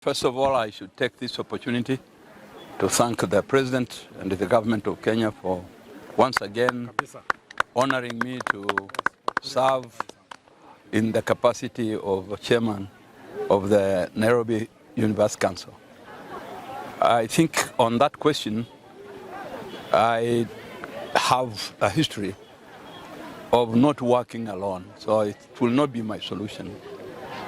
First of all, I should take this opportunity to thank the President and the government of Kenya for once again honoring me to serve in the capacity of chairman of the Nairobi University Council. I think on that question, I have a history of not working alone, so it will not be my solution.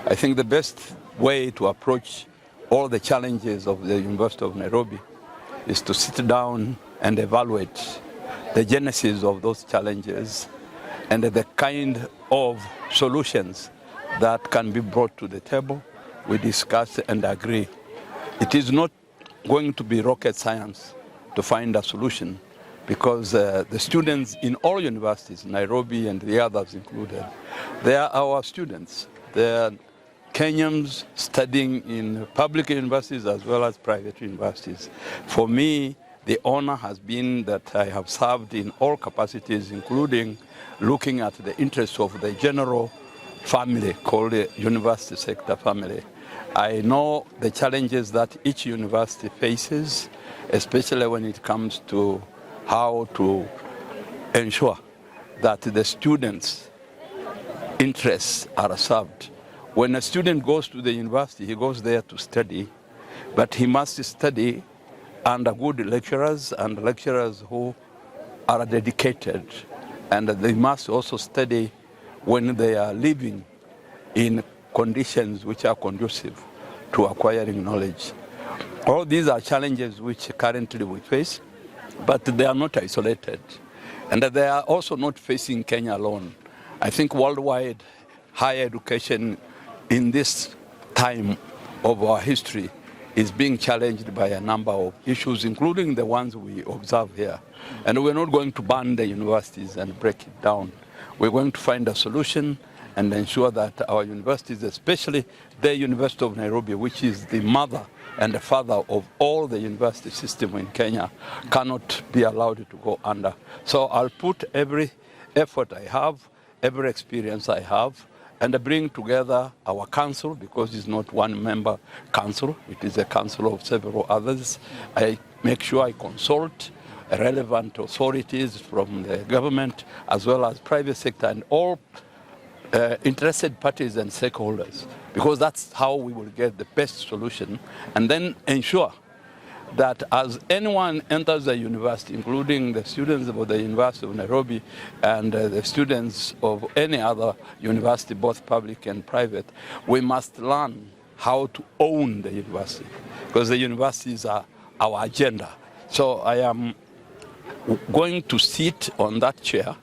I think the best way to approach all the challenges of the University of Nairobi is to sit down and evaluate the genesis of those challenges and the kind of solutions that can be brought to the table. We discuss and agree. It is not going to be rocket science to find a solution because the students in all universities, Nairobi and the others included, they are our students. They are Kenyans studying in public universities as well as private universities. For me, the honor has been that I have served in all capacities, including looking at the interests of the general family called the university sector family. I know the challenges that each university faces, especially when it comes to how to ensure that the students' interests are served. When a student goes to the university, he goes there to study, but he must study under good lecturers and lecturers who are dedicated. And they must also study when they are living in conditions which are conducive to acquiring knowledge. All these are challenges which currently we face, but they are not isolated. And they are also not facing Kenya alone. I think worldwide higher education in this time of our history is being challenged by a number of issues, including the ones we observe here. And we're not going to ban the universities and break it down. We're going to find a solution and ensure that our universities, especially the University of Nairobi, which is the mother and the father of all the university system in Kenya, cannot be allowed to go under. So I'll put every effort I have, every experience I have, and bring together our council, because it's not one member council, it is a council of several others. I make sure I consult relevant authorities from the government as well as private sector and all interested parties and stakeholders, because that's how we will get the best solution, and then ensure that as anyone enters the university, including the students of the University of Nairobi and the students of any other university, both public and private, we must learn how to own the university, because the universities are our agenda. So I am going to sit on that chair,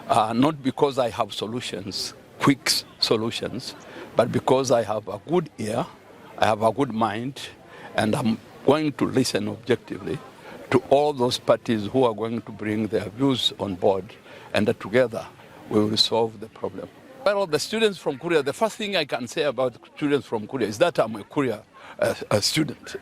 not because I have solutions, quick solutions, but because I have a good ear, I have a good mind, and I'm going to listen objectively to all those parties who are going to bring their views on board, and that together we will solve the problem. Well, the students from Korea, the first thing I can say about students from Korea is that I'm a Korea student.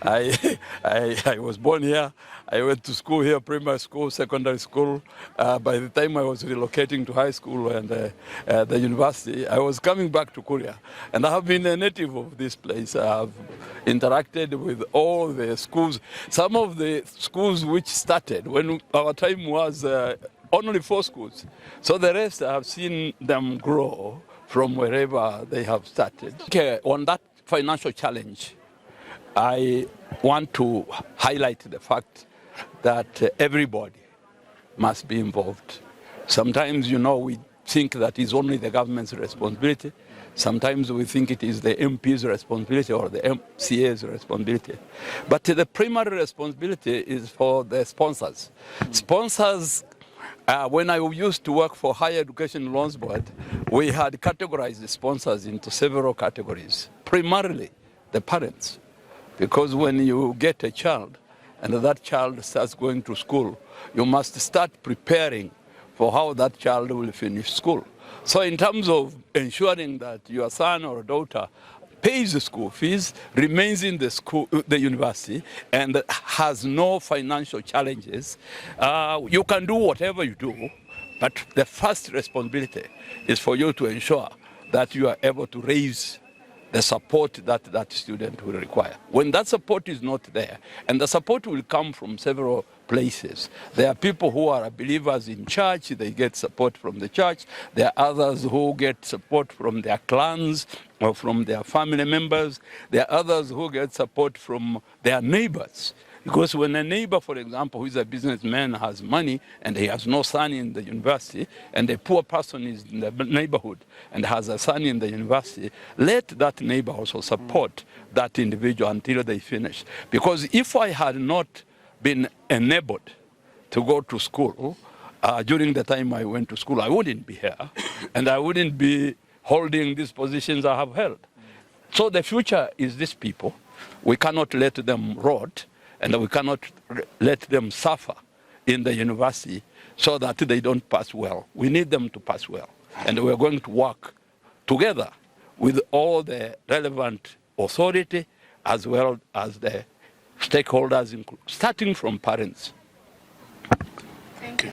I was born here. I went to school here, primary school, secondary school. By the time I was relocating to high school and the university, I was coming back to Korea. And I have been a native of this place. I have interacted with all the schools. Some of the schools which started when our time was only 4 schools. So the rest, I have seen them grow from wherever they have started. Okay, on that financial challenge, I want to highlight the fact that everybody must be involved. Sometimes, we think that it's only the government's responsibility. Sometimes we think it is the MP's responsibility or the MCA's responsibility. But the primary responsibility is for the sponsors. Sponsors, when I used to work for Higher Education Loans Board, we had categorized the sponsors into several categories. Primarily, the parents. Because when you get a child and that child starts going to school, you must start preparing for how that child will finish school. So in terms of ensuring that your son or daughter pays the school fees, remains in the university, and has no financial challenges, you can do whatever you do, but the first responsibility is for you to ensure that you are able to raise the support that that student will require. When that support is not there, and the support will come from several places. There are people who are believers in church, they get support from the church. There are others who get support from their clans or from their family members. There are others who get support from their neighbors. Because when a neighbor, for example, who is a businessman has money and he has no son in the university, and a poor person is in the neighborhood and has a son in the university, let that neighbor also support that individual until they finish. Because if I had not been enabled to go to school during the time I went to school, I wouldn't be here and I wouldn't be holding these positions I have held. So the future is these people. We cannot let them rot, and we cannot let them suffer in the university so that they don't pass well. We need them to pass well. And we're going to work together with all the relevant authority as well as the stakeholders, starting from parents.